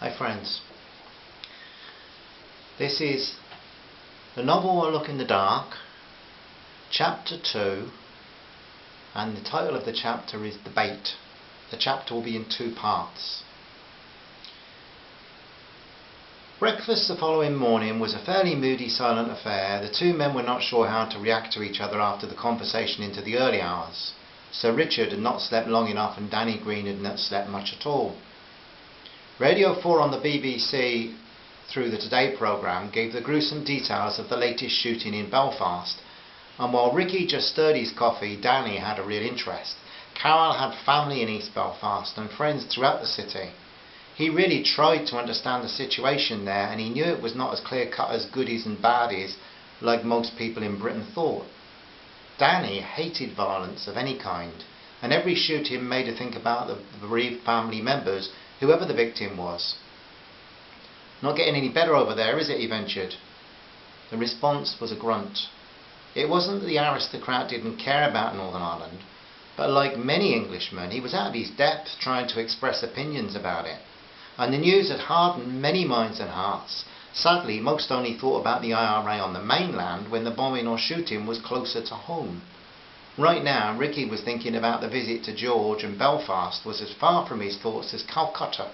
Hi friends, this is the novel A Look in the Dark, chapter 2, and the title of the chapter is The Bait. The chapter will be in 2 parts. Breakfast the following morning was a fairly moody, silent affair. The 2 men were not sure how to react to each other after the conversation into the early hours. Sir Richard had not slept long enough and Danny Greene had not slept much at all. Radio 4 on the BBC through the Today programme gave the gruesome details of the latest shooting in Belfast, and while Ricky just stirred his coffee, Danny had a real interest. Carol had family in East Belfast and friends throughout the city. He really tried to understand the situation there, and he knew it was not as clear-cut as goodies and baddies like most people in Britain thought. Danny hated violence of any kind, and every shooting made her think about the bereaved family members, whoever the victim was. "Not getting any better over there, is it?" he ventured. The response was a grunt. It wasn't that the aristocrat didn't care about Northern Ireland, but like many Englishmen, he was out of his depth trying to express opinions about it. And the news had hardened many minds and hearts. Sadly, most only thought about the IRA on the mainland when the bombing or shooting was closer to home. Right now, Ricky was thinking about the visit to George, and Belfast was as far from his thoughts as Calcutta.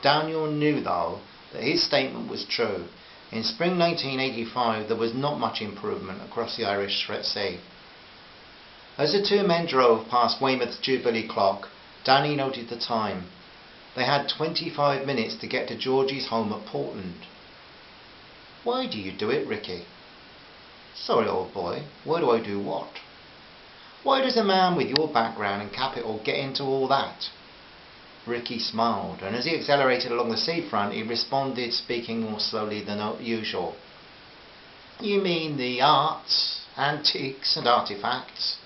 Daniel knew, though, that his statement was true. In spring 1985, there was not much improvement across the Irish Sea. As the 2 men drove past Weymouth's Jubilee clock, Danny noted the time. They had 25 minutes to get to Georgie's home at Portland. "Why do you do it, Ricky?" "Sorry, old boy, why do I do what?" "Why does a man with your background and capital get into all that?" Ricky smiled, and as he accelerated along the seafront, he responded, speaking more slowly than usual. "You mean the arts, antiques and artifacts?"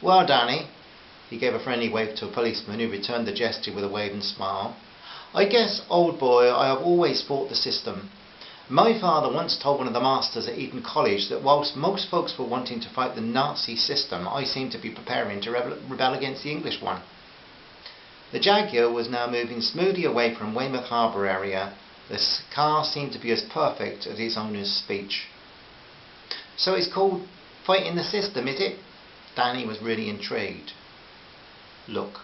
"Well, Danny," he gave a friendly wave to a policeman, who returned the gesture with a wave and smile, "I guess, old boy, I have always fought the system. My father once told one of the masters at Eton College that whilst most folks were wanting to fight the Nazi system, I seemed to be preparing to rebel against the English one." The Jaguar was now moving smoothly away from Weymouth Harbour area. The car seemed to be as perfect as its owner's speech. "So it's called fighting the system, is it?" Danny was really intrigued. "Look,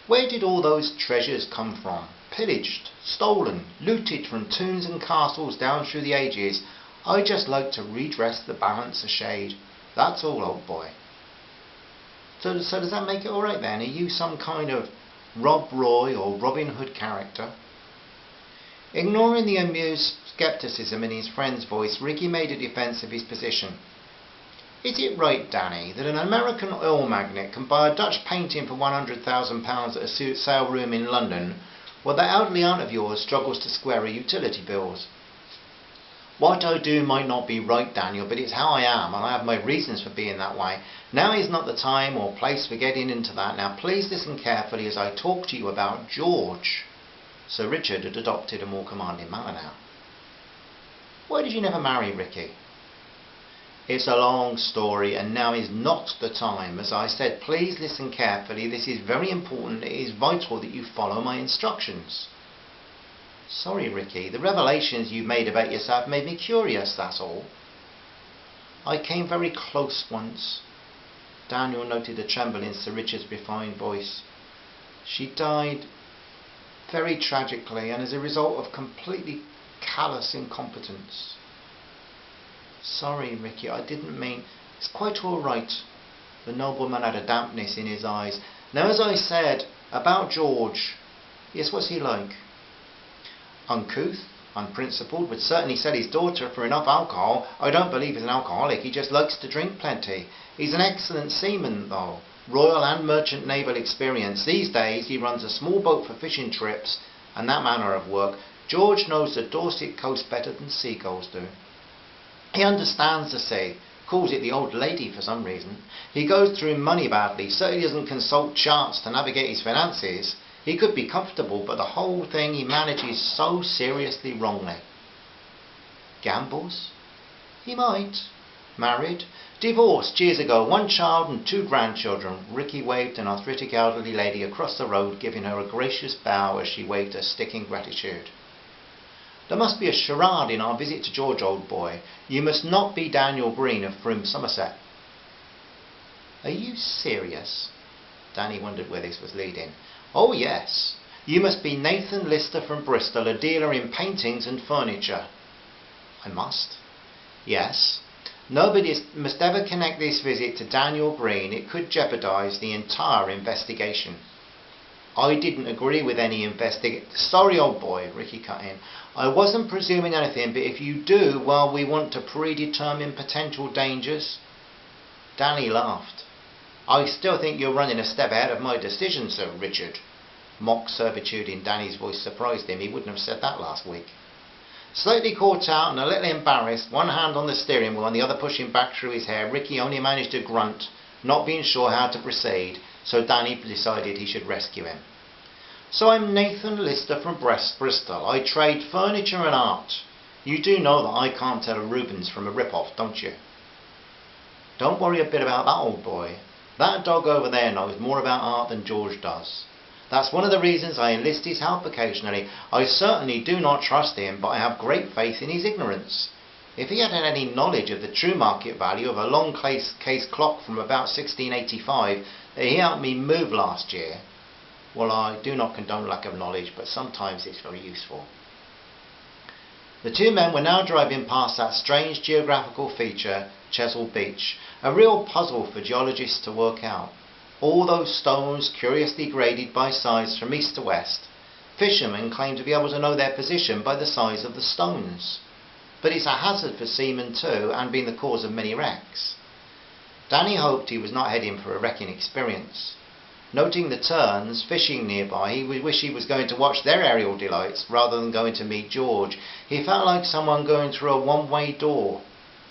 where did all those treasures come from? Pillaged, stolen, looted from tombs and castles down through the ages. I just like to redress the balance a shade. That's all, old boy." So does that make it alright then? Are you some kind of Rob Roy or Robin Hood character? Ignoring the amused scepticism in his friend's voice, Ricky made a defence of his position. "Is it right, Danny, that an American oil magnate can buy a Dutch painting for £100,000 at a sale room in London, while that elderly aunt of yours struggles to square her utility bills?" "What I do might not be right, Daniel, but it's how I am, and I have my reasons for being that way. Now is not the time or place for getting into that. Now please listen carefully as I talk to you about George." Sir Richard had adopted a more commanding manner now. "Why did you never marry, Ricky?" "It's a long story, and now is not the time. As I said, please listen carefully. This is very important. It is vital that you follow my instructions." "Sorry, Ricky, the revelations you've made about yourself made me curious, that's all." "I came very close once." Daniel noted a tremble in Sir Richard's refined voice. "She died very tragically, and as a result of completely callous incompetence." "Sorry, Ricky, I didn't mean..." "It's quite all right." The nobleman had a dampness in his eyes. "Now, as I said, about George. Yes, what's he like?" "Uncouth, unprincipled, would certainly sell his daughter for enough alcohol. I don't believe he's an alcoholic, he just likes to drink plenty. He's an excellent seaman, though. Royal and merchant naval experience. These days he runs a small boat for fishing trips and that manner of work. George knows the Dorset coast better than seagulls do. He understands the sea, calls it the old lady for some reason. He goes through money badly, certainly doesn't consult charts to navigate his finances. He could be comfortable, but the whole thing he manages so seriously wrongly." "Gambles?" "He might. Married? Divorced years ago, 1 child and 2 grandchildren. Ricky waved an arthritic elderly lady across the road, giving her a gracious bow as she waved her stick in gratitude. There must be a charade in our visit to George, old boy. You must not be Daniel Greene of Froome, Somerset. Are you serious? Danny wondered where this was leading. Oh yes. You must be Nathan Lister from Bristol, a dealer in paintings and furniture. I must? Yes. Nobody must ever connect this visit to Daniel Greene. It could jeopardise the entire investigation. I didn't agree with any Sorry, old boy, Ricky cut in. I wasn't presuming anything, but if you do, well, we want to predetermine potential dangers. Danny laughed. I still think you're running a step ahead of my decision, Sir Richard. Mock servitude in Danny's voice surprised him. He wouldn't have said that last week. Slightly caught out and a little embarrassed, one hand on the steering wheel and the other pushing back through his hair, Ricky only managed to grunt, not being sure how to proceed, so Danny decided he should rescue him. So I'm Nathan Lister from Bristol. I trade furniture and art. You do know that I can't tell a Rubens from a rip-off, don't you? Don't worry a bit about that, old boy. That dog over there knows more about art than George does. That's one of the reasons I enlist his help occasionally. I certainly do not trust him, but I have great faith in his ignorance. If he had any knowledge of the true market value of a long case clock from about 1685 that he helped me move last year, well, I do not condone lack of knowledge, but sometimes it's very useful. The 2 men were now driving past that strange geographical feature, Chesil Beach, a real puzzle for geologists to work out. All those stones curiously graded by size from east to west. Fishermen claim to be able to know their position by the size of the stones. But it's a hazard for seamen too, and been the cause of many wrecks. Danny hoped he was not heading for a wrecking experience. Noting the terns fishing nearby, he would wish he was going to watch their aerial delights rather than going to meet George. He felt like someone going through a one-way door.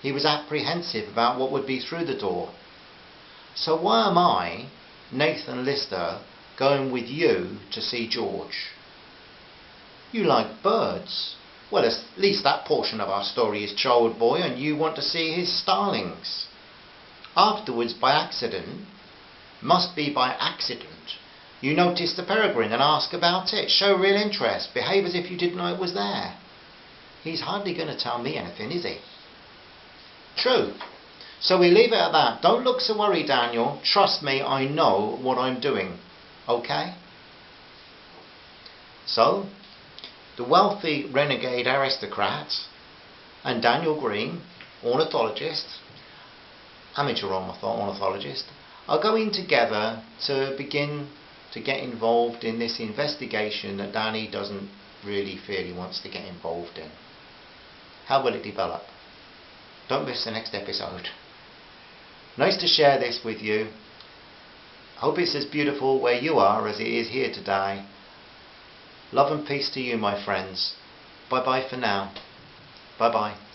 He was apprehensive about what would be through the door. So why am I, Nathan Lister, going with you to see George? You like birds. Well, at least that portion of our story is true, old boy, and you want to see his starlings. Afterwards, by accident, must be by accident, you notice the peregrine and ask about it. Show real interest. Behave as if you didn't know it was there. He's hardly going to tell me anything, is he? True. So we leave it at that. Don't look so worried, Daniel. Trust me, I know what I'm doing. Okay? So, the wealthy renegade aristocrat and Daniel Greene, ornithologist, amateur ornithologist, are going together to begin to get involved in this investigation that Danny doesn't really feel he wants to get involved in. How will it develop? Don't miss the next episode. Nice to share this with you. Hope it's as beautiful where you are as it is here today. Love and peace to you, my friends. Bye bye for now. Bye bye.